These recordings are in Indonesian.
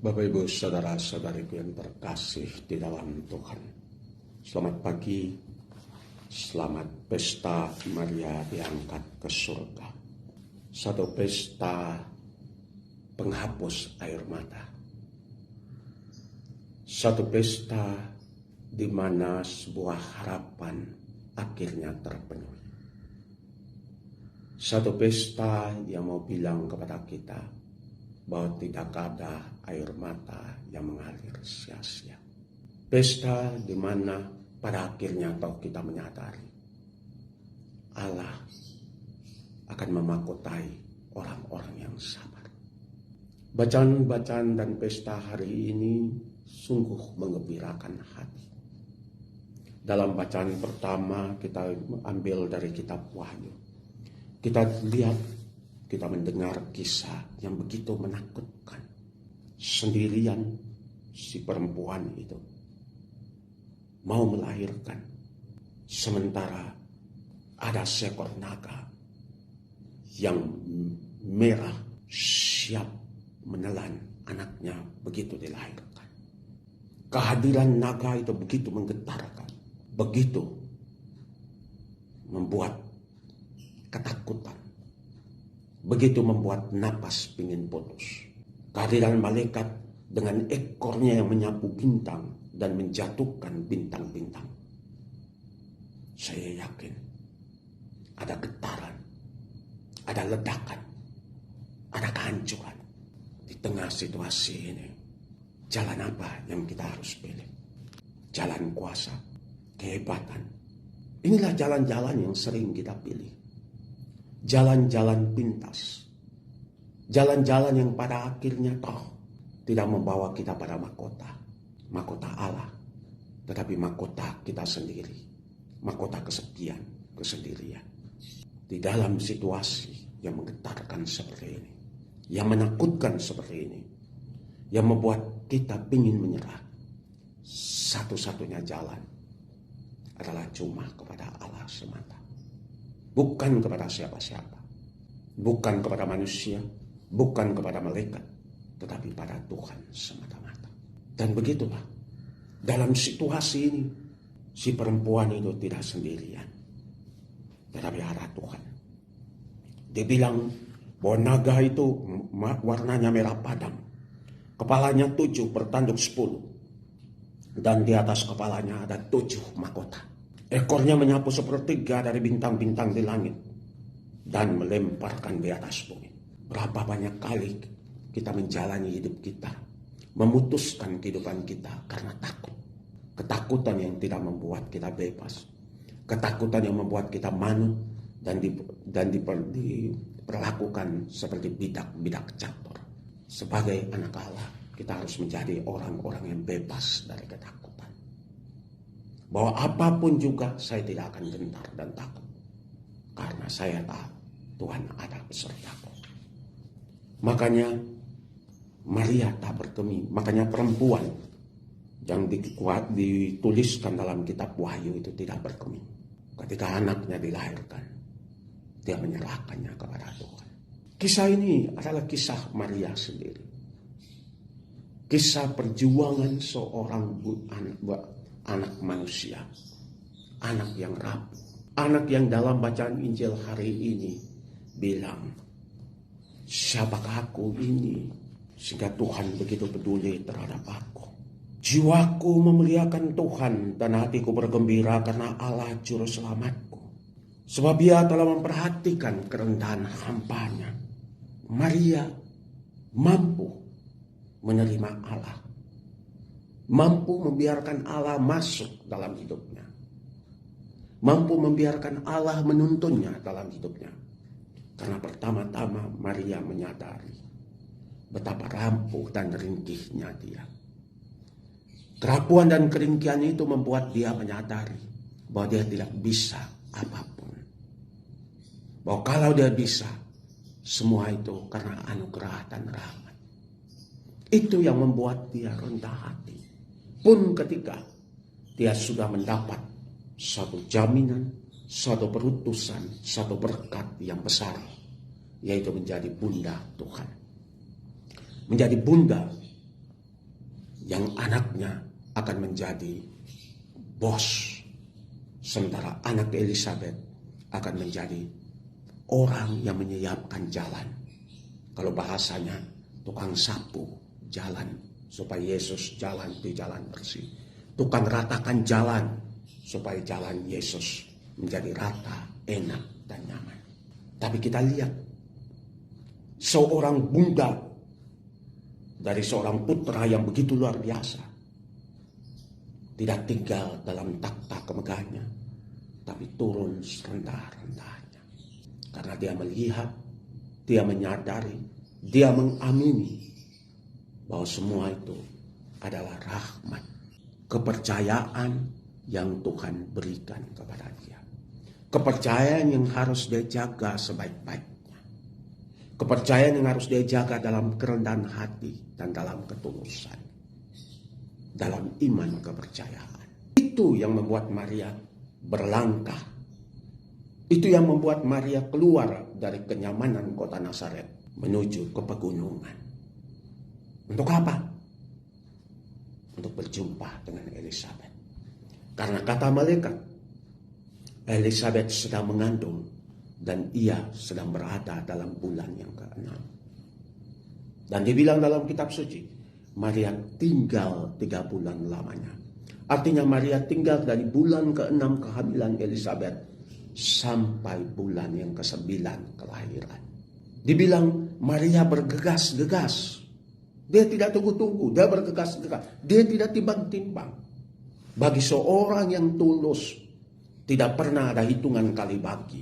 Bapak Ibu saudara-saudariku yang terkasih di dalam Tuhan. Selamat pagi, selamat pesta Maria diangkat ke surga. Satu pesta penghapus air mata. Satu pesta di mana sebuah harapan akhirnya terpenuhi. Satu pesta yang mau bilang kepada kita bahwa tidak ada air mata yang mengalir sia-sia. Pesta di mana pada akhirnya kita menyadari Allah akan memakotai orang-orang yang sabar. Bacaan-bacaan dan pesta hari ini sungguh menggembirakan hati. Dalam bacaan pertama kita ambil dari kitab Wahyu. Kita lihat, kita mendengar kisah yang begitu menakutkan. Sendirian si perempuan itu mau melahirkan. Sementara ada seekor naga yang merah siap menelan anaknya begitu dilahirkan. Kehadiran naga itu begitu menggetarkan. Begitu membuat ketakutan. Begitu membuat napas pingin putus. Kehadiran malaikat dengan ekornya yang menyapu bintang dan menjatuhkan bintang-bintang. Saya yakin ada getaran, ada ledakan, ada kehancuran. Di tengah situasi ini, jalan apa yang kita harus pilih? Jalan kuasa, kehebatan. Inilah jalan-jalan yang sering kita pilih. Jalan-jalan pintas. Jalan-jalan yang pada akhirnya tidak membawa kita pada mahkota. Mahkota Allah. Tetapi mahkota kita sendiri. Mahkota kesepian, kesendirian. Di dalam situasi yang menggetarkan seperti ini. Yang menakutkan seperti ini. Yang membuat kita ingin menyerah. Satu-satunya jalan adalah cuma kepada Allah semata. Bukan kepada siapa-siapa. Bukan kepada manusia. Bukan kepada malaikat. Tetapi pada Tuhan semata-mata. Dan begitulah. Dalam situasi ini. Si perempuan itu tidak sendirian. Tetapi ada Tuhan. Dia bilang bahwa naga itu warnanya merah padam. Kepalanya 7 bertanduk 10. Dan di atas kepalanya ada 7 mahkota. Ekornya menyapu sepertiga dari bintang-bintang di langit. Dan melemparkan di atas bumi. Berapa banyak kali kita menjalani hidup kita. Memutuskan kehidupan kita karena takut. Ketakutan yang tidak membuat kita bebas. Ketakutan yang membuat kita manut. Dan diperlakukan seperti bidak-bidak catur. Sebagai anak Allah, kita harus menjadi orang-orang yang bebas dari ketakutan. Bahwa apapun juga saya tidak akan gentar dan takut. Karena saya tahu Tuhan ada besertaku. Makanya Maria tak berkemih. Makanya perempuan yang dituliskan dalam kitab Wahyu itu tidak berkemih. Ketika anaknya dilahirkan, dia menyerahkannya kepada Tuhan. Kisah ini adalah kisah Maria sendiri. Kisah perjuangan seorang anak manusia. Anak yang rapuh. Anak yang dalam bacaan Injil hari ini bilang, siapakah aku ini? Sehingga Tuhan begitu peduli terhadap aku. Jiwaku memuliakan Tuhan dan hatiku bergembira karena Allah juru selamatku. Sebab Ia telah memperhatikan kerendahan hamba-Nya. Maria mampu menerima Allah. Mampu membiarkan Allah masuk dalam hidupnya. Mampu membiarkan Allah menuntunnya dalam hidupnya. Karena pertama-tama Maria menyadari betapa rapuh dan ringkihnya dia. Kerapuhan dan keringkihan itu membuat dia menyadari bahwa dia tidak bisa apapun. Bahwa kalau dia bisa, semua itu karena anugerah dan rahmat. Itu yang membuat dia rendah hati. Pun ketika dia sudah mendapat satu jaminan, satu perutusan, satu berkat yang besar, yaitu menjadi bunda Tuhan. Menjadi bunda yang anaknya akan menjadi bos, sementara anak Elizabeth akan menjadi orang yang menyiapkan jalan. Kalau bahasanya, tukang sapu jalan supaya Yesus jalan di jalan bersih. Tukang ratakan jalan supaya jalan Yesus menjadi rata, enak, dan nyaman. Tapi kita lihat seorang bunda dari seorang putra yang begitu luar biasa tidak tinggal dalam takhta kemegahannya, tapi turun serendah-rendahnya. Karena dia melihat, dia menyadari, dia mengamini bahwa semua itu adalah rahmat, kepercayaan yang Tuhan berikan kepada dia. Kepercayaan yang harus dia jaga sebaik-baiknya. Kepercayaan yang harus dia jaga dalam kerendahan hati dan dalam ketulusan. Dalam iman kepercayaan. Itu yang membuat Maria berlangkah. Itu yang membuat Maria keluar dari kenyamanan kota Nazaret menuju ke pegunungan. Untuk apa? Untuk berjumpa dengan Elizabeth. Karena kata malaikat, Elizabeth sedang mengandung dan ia sedang berada dalam bulan yang ke-6. Dan dibilang dalam kitab suci, Maria tinggal 3 bulan lamanya. Artinya Maria tinggal dari bulan ke-6 kehamilan Elizabeth sampai bulan yang ke-9 kelahiran. Dibilang Maria bergegas-gegas. Dia tidak tunggu-tunggu, dia bergegas-gegas. Dia tidak timbang-timbang. Bagi seorang yang tulus, tidak pernah ada hitungan kali bagi.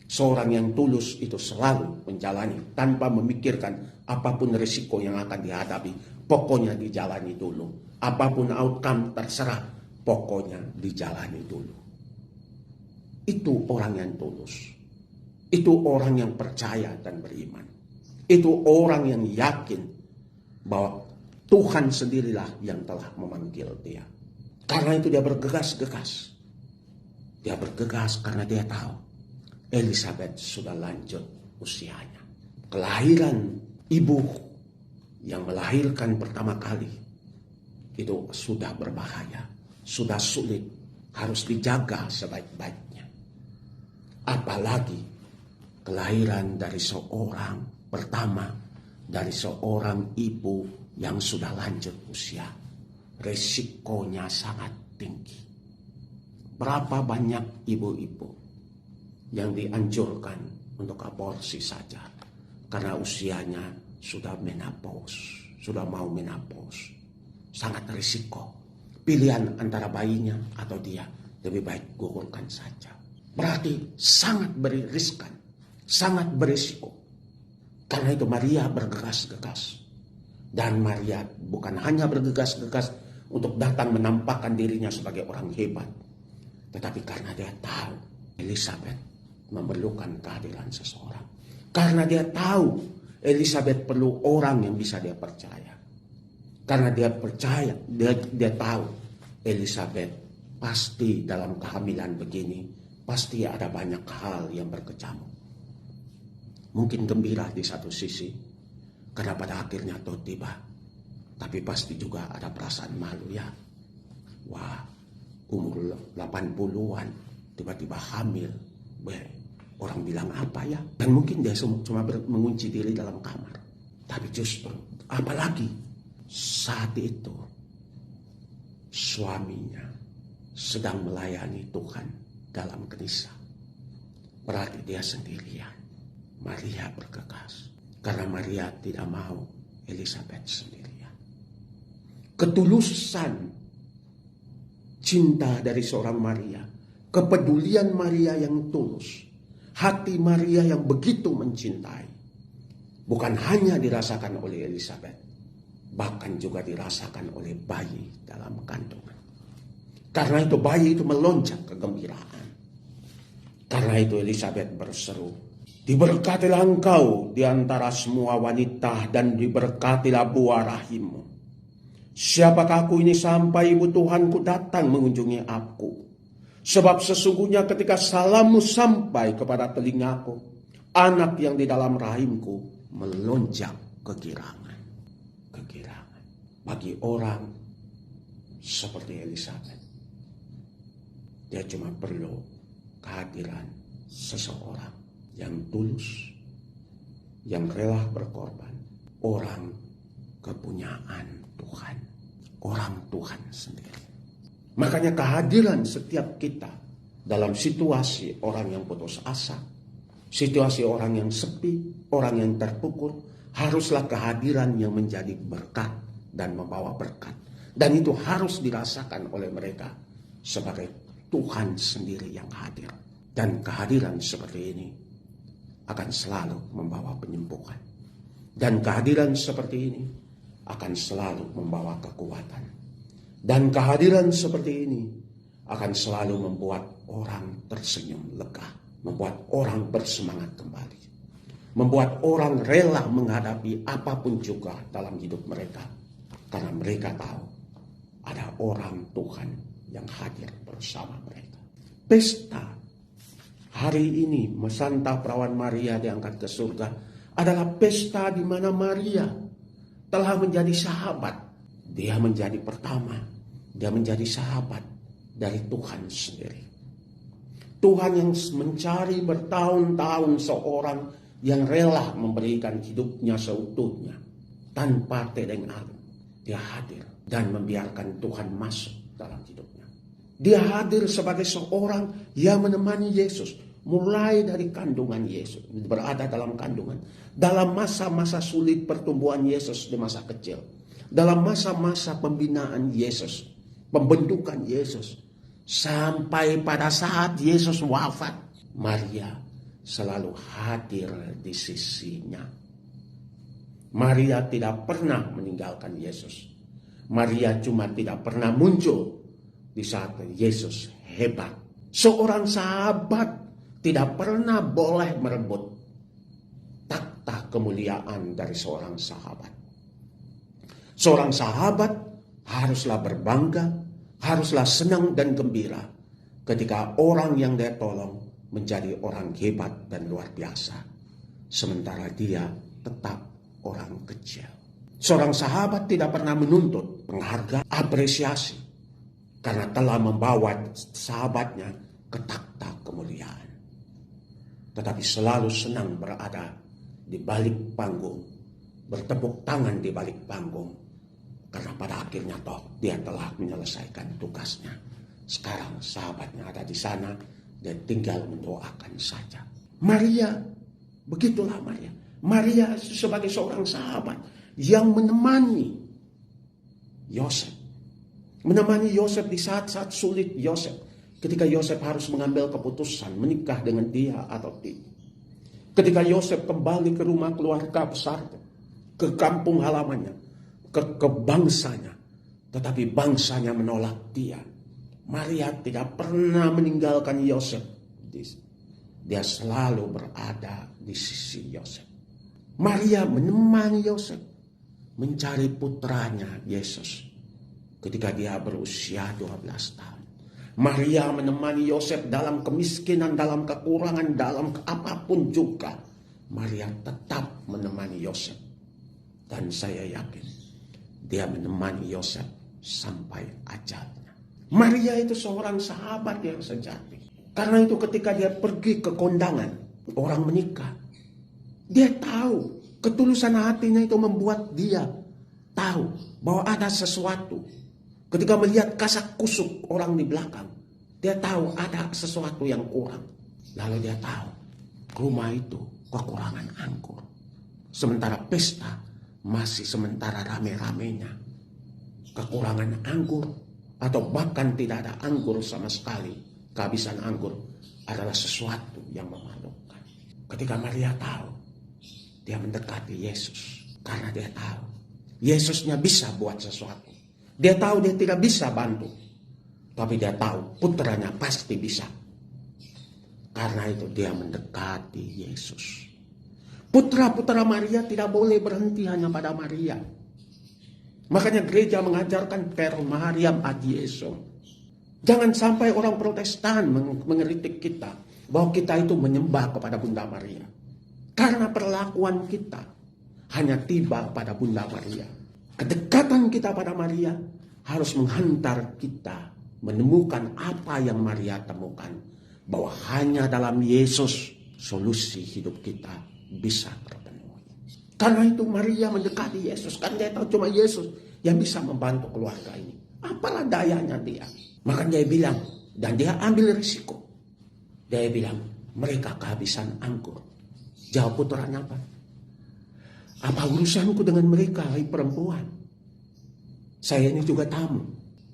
Seorang yang tulus itu selalu menjalani tanpa memikirkan apapun risiko yang akan dihadapi. Pokoknya dijalani dulu. Apapun outcome terserah, pokoknya dijalani dulu. Itu orang yang tulus. Itu orang yang percaya dan beriman. Itu orang yang yakin bahwa Tuhan sendirilah yang telah memanggil dia. Karena itu dia bergegas-gegas. Dia bergegas karena dia tahu Elizabeth sudah lanjut usianya. Kelahiran ibu yang melahirkan pertama kali itu sudah berbahaya, sudah sulit, harus dijaga sebaik-baiknya. Apalagi kelahiran dari seorang pertama, dari seorang ibu yang sudah lanjut usia. Resikonya sangat tinggi. Berapa banyak ibu-ibu yang dianjurkan untuk aborsi saja karena usianya sudah menopause, sudah mau menopause. Sangat risiko. Pilihan antara bayinya atau dia, lebih baik gugurkan saja. Berarti sangat beriskan, sangat berisiko. Karena itu Maria bergegas-gegas. Dan Maria bukan hanya bergegas-gegas untuk datang menampakkan dirinya sebagai orang hebat, tetapi karena dia tahu Elizabeth memerlukan kehadiran seseorang. Karena dia tahu Elizabeth perlu orang yang bisa dia percaya. Karena dia percaya, dia tahu Elizabeth pasti dalam kehamilan begini, pasti ada banyak hal yang berkecamuk. Mungkin gembira di satu sisi, karena pada akhirnya tuh tiba. Tapi pasti juga ada perasaan malu ya. Wah, umur 80-an, tiba-tiba hamil. Orang bilang apa ya? Dan mungkin dia cuma mengunci diri dalam kamar. Tapi justru, apalagi saat itu, suaminya sedang melayani Tuhan dalam gereja. Berarti dia sendirian. Maria bergegas. Karena Maria tidak mau Elizabeth sendirian. Ketulusan cinta dari seorang Maria, kepedulian Maria yang tulus, hati Maria yang begitu mencintai, bukan hanya dirasakan oleh Elizabeth, bahkan juga dirasakan oleh bayi dalam kandungan. Karena itu bayi itu melonjak kegembiraan. Karena itu Elizabeth berseru, "Diberkatilah engkau di antara semua wanita dan diberkatilah buah rahimmu. Siapakah aku ini sampai ibu Tuhanku datang mengunjungi aku? Sebab sesungguhnya ketika salammu sampai kepada telingaku, anak yang di dalam rahimku melonjak kegirangan." Kegirangan. bagi orang seperti Elizabeth. Dia cuma perlu kehadiran seseorang yang tulus, yang rela berkorban, orang kepunyaan Tuhan, orang Tuhan sendiri. Makanya kehadiran setiap kita dalam situasi orang yang putus asa, situasi orang yang sepi, orang yang terpukul, haruslah kehadiran yang menjadi berkat dan membawa berkat. Dan itu harus dirasakan oleh mereka sebagai Tuhan sendiri yang hadir. Dan kehadiran seperti ini akan selalu membawa penyembuhan. Dan kehadiran seperti ini akan selalu membawa kekuatan. Dan kehadiran seperti ini akan selalu membuat orang tersenyum lega. Membuat orang bersemangat kembali. Membuat orang rela menghadapi apapun juga dalam hidup mereka. Karena mereka tahu ada orang Tuhan yang hadir bersama mereka. Pesta hari ini, Santa Perawan Maria diangkat ke surga, adalah pesta di mana Maria telah menjadi sahabat. Dia menjadi pertama, dia menjadi sahabat dari Tuhan sendiri. Tuhan yang mencari bertahun-tahun seorang yang rela memberikan hidupnya seutuhnya tanpa tedeng alu. Dia hadir dan membiarkan Tuhan masuk dalam hidupnya. Dia hadir sebagai seorang yang menemani Yesus mulai dari kandungan Yesus, berada dalam kandungan, dalam masa-masa sulit pertumbuhan Yesus di masa kecil, dalam masa-masa pembinaan Yesus, pembentukan Yesus, sampai pada saat Yesus wafat, Maria selalu hadir di sisinya. Maria tidak pernah meninggalkan Yesus. Maria cuma tidak pernah muncul di saat Yesus hebat. Seorang sahabat tidak pernah boleh merebut takhta kemuliaan dari seorang sahabat. Seorang sahabat haruslah berbangga, haruslah senang dan gembira ketika orang yang dia tolong menjadi orang hebat dan luar biasa. Sementara dia tetap orang kecil. Seorang sahabat tidak pernah menuntut penghargaan, apresiasi, karena telah membawa sahabatnya ke takhta kemuliaan. Tetapi selalu senang berada di balik panggung, bertepuk tangan di balik panggung, karena pada akhirnya toh dia telah menyelesaikan tugasnya. Sekarang sahabatnya ada di sana, dia tinggal mendoakan saja. Maria, begitulah Maria. Maria sebagai seorang sahabat yang menemani Yosef. Menemani Yosef di saat-saat sulit Yosef. Ketika Yosef harus mengambil keputusan menikah dengan dia atau tidak. Ketika Yosef kembali ke rumah keluarga besar, ke kampung halamannya, ke bangsanya. Tetapi bangsanya menolak dia. Maria tidak pernah meninggalkan Yosef. Dia selalu berada di sisi Yosef. Maria menemani Yosef mencari putranya Yesus ketika dia berusia 12 tahun. Maria menemani Yosef dalam kemiskinan, dalam kekurangan, dalam apapun juga. Maria tetap menemani Yosef. Dan saya yakin dia menemani Yosef sampai ajalnya. Maria itu seorang sahabat yang sejati. Karena itu ketika dia pergi ke kondangan, orang menikah, dia tahu ketulusan hatinya itu membuat dia tahu bahwa ada sesuatu. Ketika melihat kasak kusuk orang di belakang, dia tahu ada sesuatu yang kurang. Lalu dia tahu rumah itu kekurangan anggur. Sementara pesta masih sementara rame-ramenya. Kekurangan anggur atau bahkan tidak ada anggur sama sekali, kehabisan anggur adalah sesuatu yang memalukan. Ketika Maria tahu, dia mendekati Yesus karena dia tahu Yesusnya bisa buat sesuatu. Dia tahu dia tidak bisa bantu, tapi dia tahu putranya pasti bisa. Karena itu dia mendekati Yesus. Putra-putra Maria tidak boleh berhenti hanya pada Maria. Makanya gereja mengajarkan per Mariam ad Jesum. Jangan sampai orang Protestan mengeritik kita bahwa kita itu menyembah kepada Bunda Maria. Karena perlakuan kita hanya tiba pada Bunda Maria. Kedekatan kita pada Maria harus menghantar kita menemukan apa yang Maria temukan. Bahwa hanya dalam Yesus solusi hidup kita bisa terpenuhi. Karena itu Maria mendekati Yesus. Kan dia tahu cuma Yesus yang bisa membantu keluarga ini. Apalah dayanya dia. Maka dia bilang, dan dia ambil risiko. Dia bilang, mereka kehabisan anggur. Jawab putranya apa? Apa urusanku dengan mereka, hai perempuan? Saya ini juga tamu.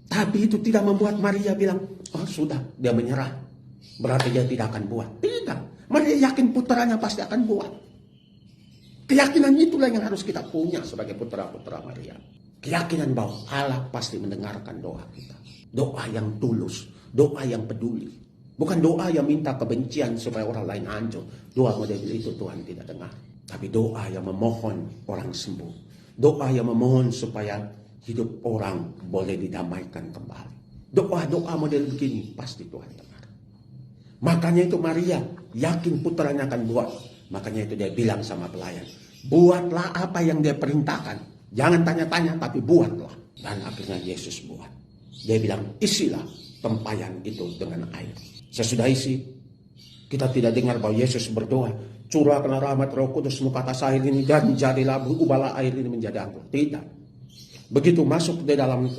Tapi itu tidak membuat Maria bilang, oh sudah, dia menyerah. Berarti dia tidak akan buat. Tidak. Maria yakin putranya pasti akan buat. Keyakinan itulah yang harus kita punya sebagai putra-putra Maria. Keyakinan bahwa Allah pasti mendengarkan doa kita. Doa yang tulus. Doa yang peduli. Bukan doa yang minta kebencian supaya orang lain hancur. Doa model itu Tuhan tidak dengar. Tapi doa yang memohon orang sembuh. Doa yang memohon supaya hidup orang boleh didamaikan kembali. Doa-doa model begini pasti Tuhan dengar. Makanya itu Maria yakin putranya akan buat. Makanya itu dia bilang sama pelayan, buatlah apa yang dia perintahkan. Jangan tanya-tanya tapi buatlah. Dan akhirnya Yesus buat. Dia bilang isilah tempayan itu dengan air. Sesudah isi, kita tidak dengar bahwa Yesus berdoa, curahkanlah rahmat Roh Kudus muka atas air ini dan jadilah ubahlah air ini menjadi anggur. Tidak. Begitu masuk di dalam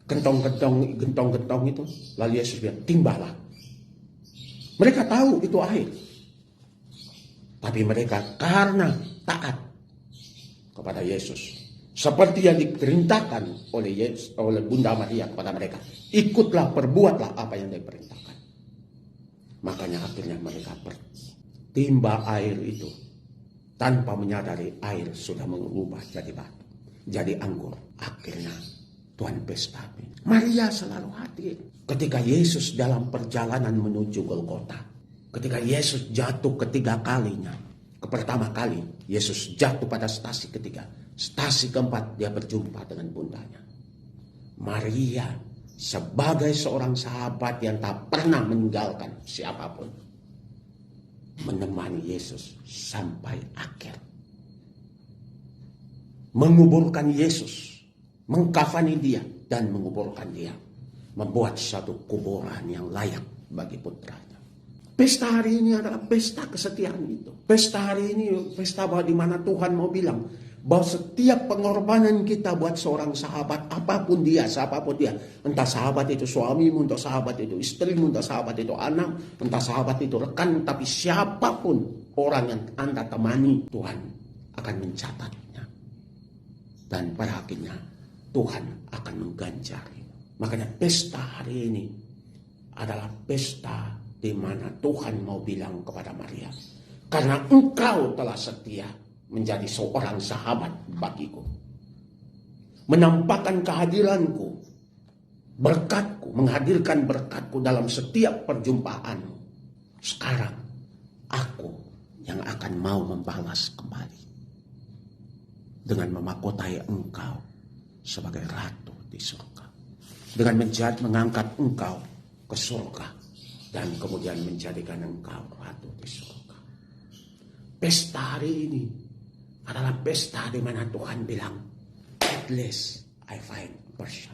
gentong-gentong itu, lalu Yesus bilang, timbahlah. Mereka tahu itu air. Tapi mereka karena taat kepada Yesus. Seperti yang diperintahkan oleh Bunda Maria kepada mereka. Ikutlah, perbuatlah apa yang diperintahkan. Makanya akhirnya mereka timba air itu. Tanpa menyadari air sudah mengubah jadi batu. Jadi anggur. Akhirnya Tuhan pesta. Maria selalu hadir. Ketika Yesus dalam perjalanan menuju Golgota. Ketika Yesus jatuh ketiga kalinya. Pertama kali Yesus jatuh pada stasi ketiga. Stasi keempat dia berjumpa dengan bundanya. Maria sebagai seorang sahabat yang tak pernah meninggalkan siapapun. Menemani Yesus sampai akhir. Menguburkan Yesus. Mengkafani dia dan menguburkan dia. Membuat satu kuburan yang layak bagi putranya. Pesta hari ini adalah pesta kesetiaan itu. Pesta hari ini pesta bahwa di mana Tuhan mau bilang bahwa setiap pengorbanan kita buat seorang sahabat, apapun dia, siapapun dia, entah sahabat itu suamimu, entah sahabat itu istrimu, entah sahabat itu anak, entah sahabat itu rekan, tapi siapapun orang yang Anda temani, Tuhan akan mencatatnya. Dan pada akhirnya Tuhan akan mengganjari. Makanya pesta hari ini adalah pesta di mana Tuhan mau bilang kepada Maria, karena engkau telah setia menjadi seorang sahabat bagiku, menampakkan kehadiranku, berkatku, menghadirkan berkatku dalam setiap perjumpaanmu. Sekarang aku yang akan mau membalas kembali dengan memahkotai engkau sebagai ratu di surga. Dengan mengangkat engkau ke surga. Dan kemudian menjadikan engkau ratu di surga. Pesta hari ini adalah pesta di mana Tuhan bilang, at least I find a person.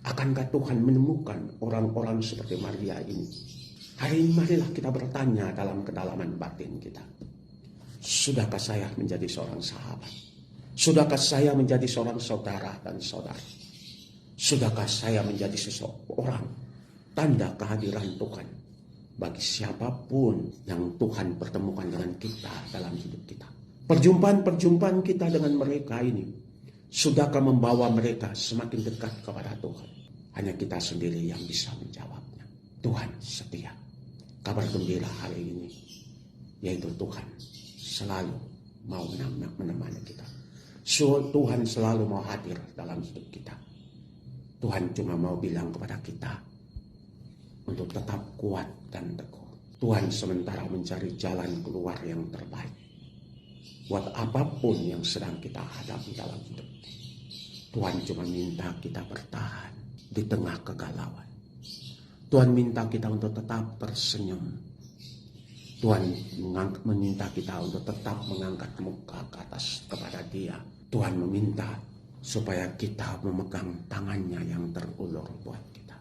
Akankah Tuhan menemukan orang-orang seperti Maria ini? Hari ini marilah kita bertanya dalam kedalaman batin kita. Sudahkah saya menjadi seorang sahabat? Sudahkah saya menjadi seorang saudara dan saudari? Sudahkah saya menjadi seseorang tanda kehadiran Tuhan bagi siapapun yang Tuhan pertemukan dengan kita dalam hidup kita? Perjumpaan-perjumpaan kita dengan mereka ini, sudahkah membawa mereka semakin dekat kepada Tuhan? Hanya kita sendiri yang bisa menjawabnya. Tuhan setia. Kabar gembira hari ini, yaitu Tuhan selalu mau menemani kita. Tuhan selalu mau hadir dalam hidup kita. Tuhan cuma mau bilang kepada kita untuk tetap kuat dan teguh. Tuhan sementara mencari jalan keluar yang terbaik buat apapun yang sedang kita hadapi dalam hidup. Tuhan cuma minta kita bertahan di tengah kegalauan. Tuhan minta kita untuk tetap tersenyum. Tuhan meminta kita untuk tetap mengangkat muka ke atas kepada Dia Tuhan meminta supaya kita memegang tangannya yang terulur buat kita.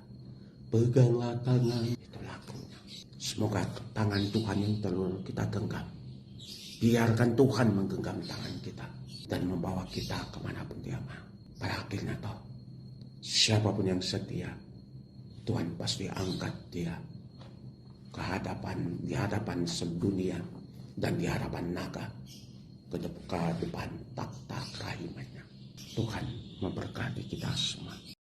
Peganglah tangan, itu lagunya. Semoga tangan Tuhan yang terulur kita genggam. Biarkan Tuhan menggenggam tangan kita dan membawa kita kemanapun dia mau. Pada akhirnya toh, siapapun yang setia, Tuhan pasti angkat dia di hadapan sedunia dan di hadapan naga, ke depan takhta kehakimannya. Tuhan memberkati kita semua.